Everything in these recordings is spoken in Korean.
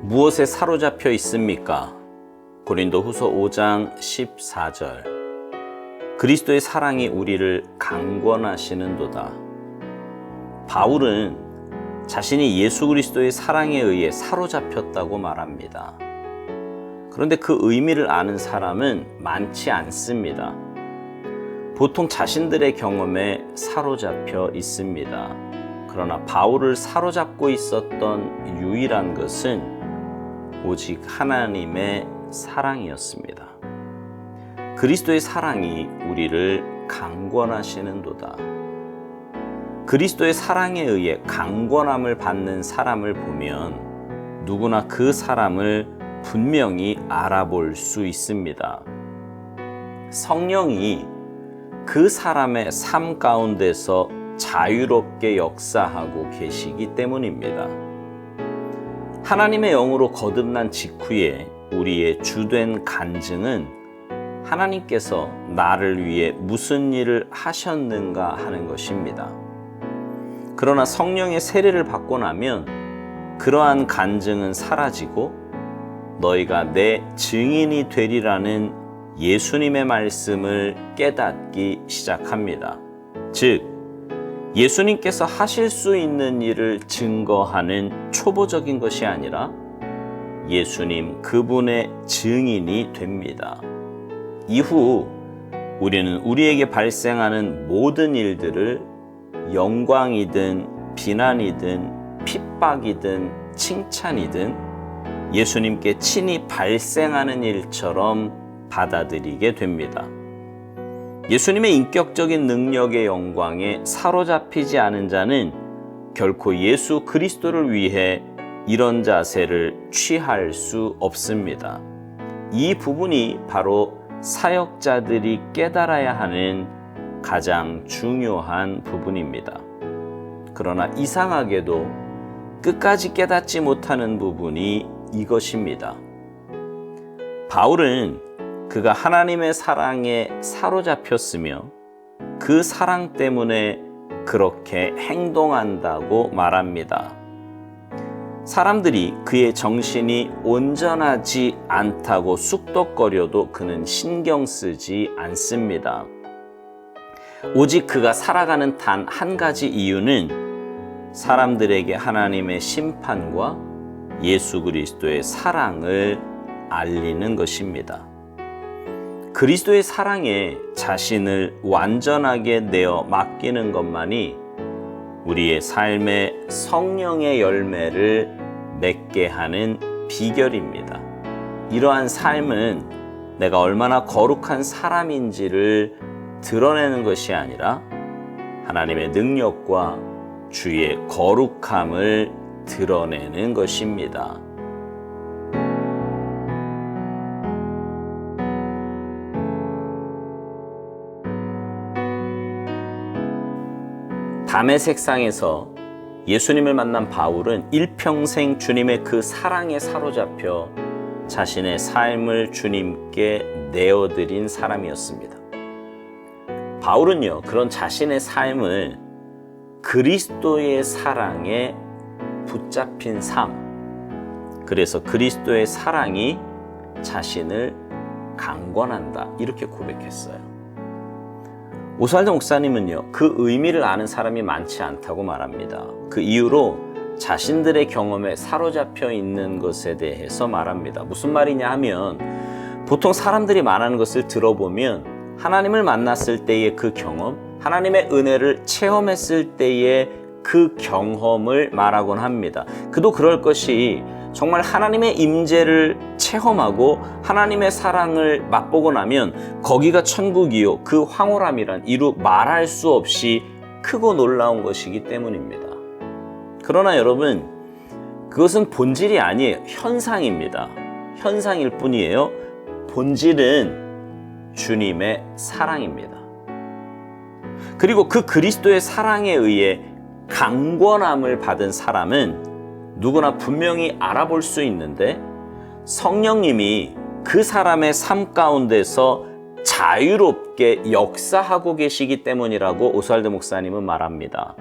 무엇에 사로잡혀 있습니까? 고린도후서 5장 14절. 그리스도의 사랑이 우리를 강권하시는도다. 바울은 자신이 예수 그리스도의 사랑에 의해 사로잡혔다고 말합니다. 그런데 그 의미를 아는 사람은 많지 않습니다. 보통 자신들의 경험에 사로잡혀 있습니다. 그러나 바울을 사로잡고 있었던 유일한 것은 오직 하나님의 사랑이었습니다. 그리스도의 사랑이 우리를 강권하시는도다. 그리스도의 사랑에 의해 강권함을 받는 사람을 보면 누구나 그 사람을 분명히 알아볼 수 있습니다. 성령이 그 사람의 삶 가운데서 자유롭게 역사하고 계시기 때문입니다. 하나님의 영으로 거듭난 직후에 우리의 주된 간증은 하나님께서 나를 위해 무슨 일을 하셨는가 하는 것입니다. 그러나 성령의 세례를 받고 나면 그러한 간증은 사라지고 너희가 내 증인이 되리라는 예수님의 말씀을 깨닫기 시작합니다. 즉, 예수님께서 하실 수 있는 일을 증거하는 초보적인 것이 아니라 예수님 그분의 증인이 됩니다. 이후 우리는 우리에게 발생하는 모든 일들을 영광이든 비난이든 핍박이든 칭찬이든 예수님께 친히 발생하는 일처럼 받아들이게 됩니다. 예수님의 인격적인 능력의 영광에 사로잡히지 않은 자는 결코 예수 그리스도를 위해 이런 자세를 취할 수 없습니다. 이 부분이 바로 사역자들이 깨달아야 하는 가장 중요한 부분입니다. 그러나 이상하게도 끝까지 깨닫지 못하는 부분이 이것입니다. 바울은 그가 하나님의 사랑에 사로잡혔으며 그 사랑 때문에 그렇게 행동한다고 말합니다. 사람들이 그의 정신이 온전하지 않다고 쑥덕거려도 그는 신경 쓰지 않습니다. 오직 그가 살아가는 단 한 가지 이유는 사람들에게 하나님의 심판과 예수 그리스도의 사랑을 알리는 것입니다. 그리스도의 사랑에 자신을 완전하게 내어 맡기는 것만이 우리의 삶에 성령의 열매를 맺게 하는 비결입니다. 이러한 삶은 내가 얼마나 거룩한 사람인지를 드러내는 것이 아니라 하나님의 능력과 주의 거룩함을 드러내는 것입니다. 담의 색상에서 예수님을 만난 바울은 일평생 주님의 그 사랑에 사로잡혀 자신의 삶을 주님께 내어드린 사람이었습니다. 바울은요, 그런 자신의 삶을 그리스도의 사랑에 붙잡힌 삶, 그래서 그리스도의 사랑이 자신을 강권한다, 이렇게 고백했어요. 오스왈드 목사님은요, 그 의미를 아는 사람이 많지 않다고 말합니다. 그 이유로 자신들의 경험에 사로잡혀 있는 것에 대해서 말합니다. 무슨 말이냐 하면 보통 사람들이 말하는 것을 들어보면 하나님을 만났을 때의 그 경험, 하나님의 은혜를 체험했을 때의 그 경험을 말하곤 합니다. 그도 그럴 것이 정말 하나님의 임재를 체험하고 하나님의 사랑을 맛보고 나면 거기가 천국이요, 그 황홀함이란 이루 말할 수 없이 크고 놀라운 것이기 때문입니다. 그러나 여러분, 그것은 본질이 아니에요. 현상입니다. 현상일 뿐이에요. 본질은 주님의 사랑입니다. 그리고 그 그리스도의 사랑에 의해 강권함을 받은 사람은 누구나 분명히 알아볼 수 있는데 성령님이 그 사람의 삶 가운데서 자유롭게 역사하고 계시기 때문이라고 오스왈드 목사님은 말합니다.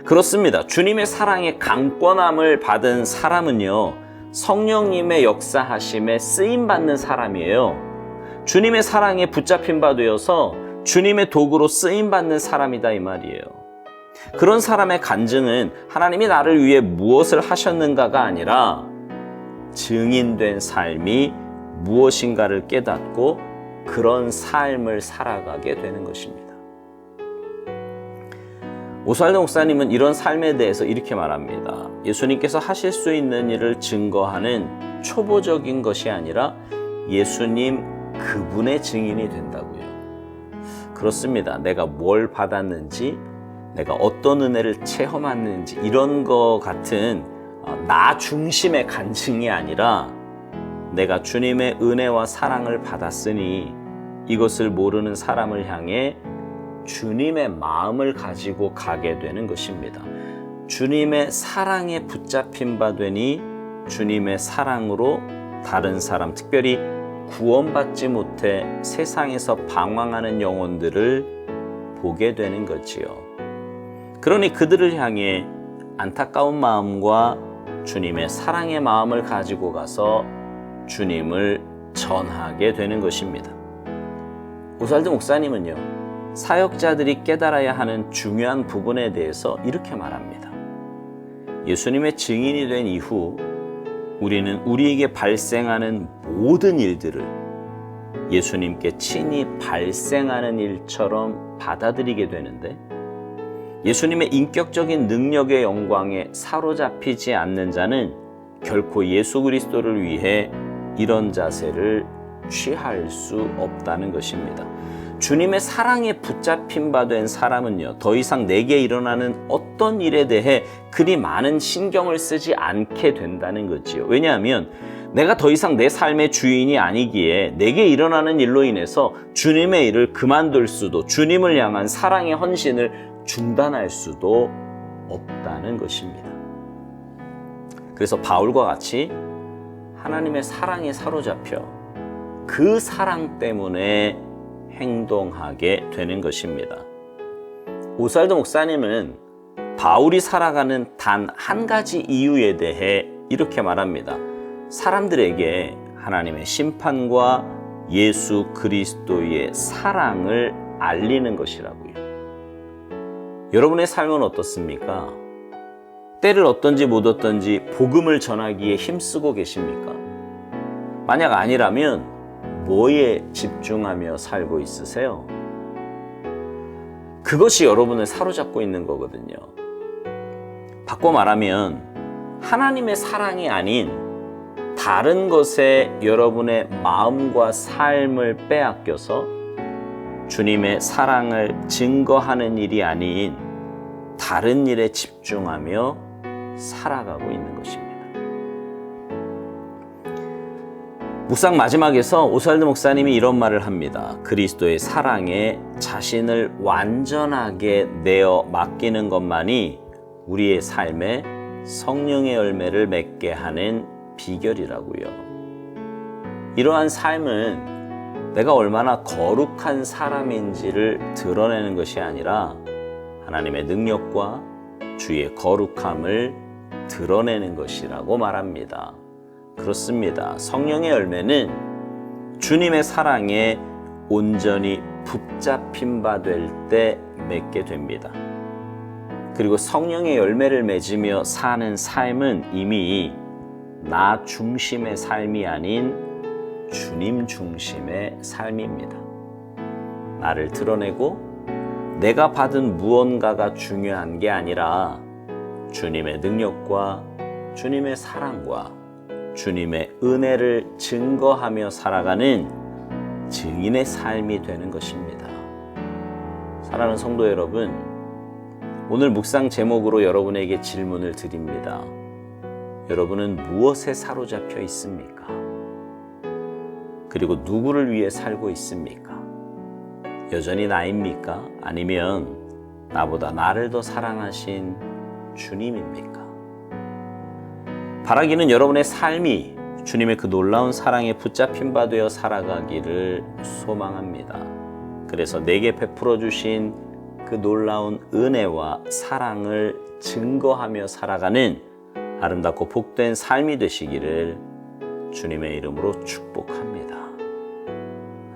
그렇습니다. 주님의 사랑에 강권함을 받은 사람은요, 성령님의 역사하심에 쓰임받는 사람이에요. 주님의 사랑에 붙잡힌 바 되어서 주님의 도구로 쓰임받는 사람이다 이 말이에요. 그런 사람의 간증은 하나님이 나를 위해 무엇을 하셨는가가 아니라 증인된 삶이 무엇인가를 깨닫고 그런 삶을 살아가게 되는 것입니다. 오스왈드 목사님은 이런 삶에 대해서 이렇게 말합니다. 예수님께서 하실 수 있는 일을 증거하는 초보적인 것이 아니라 예수님 그분의 증인이 된다고요. 그렇습니다. 내가 뭘 받았는지, 내가 어떤 은혜를 체험했는지 이런 것 같은 나 중심의 간증이 아니라 내가 주님의 은혜와 사랑을 받았으니 이것을 모르는 사람을 향해 주님의 마음을 가지고 가게 되는 것입니다. 주님의 사랑에 붙잡힌 바 되니 주님의 사랑으로 다른 사람, 특별히 구원받지 못해 세상에서 방황하는 영혼들을 보게 되는 거지요. 그러니 그들을 향해 안타까운 마음과 주님의 사랑의 마음을 가지고 가서 주님을 전하게 되는 것입니다. 오스왈드 목사님은요, 사역자들이 깨달아야 하는 중요한 부분에 대해서 이렇게 말합니다. 예수님의 증인이 된 이후 우리는 우리에게 발생하는 모든 일들을 예수님께 친히 발생하는 일처럼 받아들이게 되는데, 예수님의 인격적인 능력의 영광에 사로잡히지 않는 자는 결코 예수 그리스도를 위해 이런 자세를 취할 수 없다는 것입니다. 주님의 사랑에 붙잡힌 바 된 사람은요, 더 이상 내게 일어나는 어떤 일에 대해 그리 많은 신경을 쓰지 않게 된다는 거지요. 왜냐하면 내가 더 이상 내 삶의 주인이 아니기에 내게 일어나는 일로 인해서 주님의 일을 그만둘 수도, 주님을 향한 사랑의 헌신을 중단할 수도 없다는 것입니다. 그래서 바울과 같이 하나님의 사랑에 사로잡혀 그 사랑 때문에 행동하게 되는 것입니다. 오스왈드 목사님은 바울이 살아가는 단 한 가지 이유에 대해 이렇게 말합니다. 사람들에게 하나님의 심판과 예수 그리스도의 사랑을 알리는 것이라고요. 여러분의 삶은 어떻습니까? 때를 얻든지 못 얻든지 복음을 전하기에 힘쓰고 계십니까? 만약 아니라면 뭐에 집중하며 살고 있으세요? 그것이 여러분을 사로잡고 있는 거거든요. 바꿔 말하면 하나님의 사랑이 아닌 다른 것에 여러분의 마음과 삶을 빼앗겨서 주님의 사랑을 증거하는 일이 아닌 다른 일에 집중하며 살아가고 있는 것입니다. 묵상 마지막에서 오스왈드 목사님이 이런 말을 합니다. 그리스도의 사랑에 자신을 완전하게 내어 맡기는 것만이 우리의 삶에 성령의 열매를 맺게 하는 비결이라고요. 이러한 삶은 내가 얼마나 거룩한 사람인지를 드러내는 것이 아니라 하나님의 능력과 주의 거룩함을 드러내는 것이라고 말합니다. 그렇습니다. 성령의 열매는 주님의 사랑에 온전히 붙잡힌 바 될 때 맺게 됩니다. 그리고 성령의 열매를 맺으며 사는 삶은 이미 나 중심의 삶이 아닌 주님 중심의 삶입니다. 나를 드러내고 내가 받은 무언가가 중요한 게 아니라 주님의 능력과 주님의 사랑과 주님의 은혜를 증거하며 살아가는 증인의 삶이 되는 것입니다. 사랑하는 성도 여러분, 오늘 묵상 제목으로 여러분에게 질문을 드립니다. 여러분은 무엇에 사로잡혀 있습니까? 그리고 누구를 위해 살고 있습니까? 여전히 나입니까? 아니면 나보다 나를 더 사랑하신 주님입니까? 바라기는 여러분의 삶이 주님의 그 놀라운 사랑에 붙잡힌 바 되어 살아가기를 소망합니다. 그래서 내게 베풀어 주신 그 놀라운 은혜와 사랑을 증거하며 살아가는 아름답고 복된 삶이 되시기를 주님의 이름으로 축복합니다.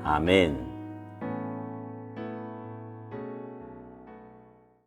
아멘.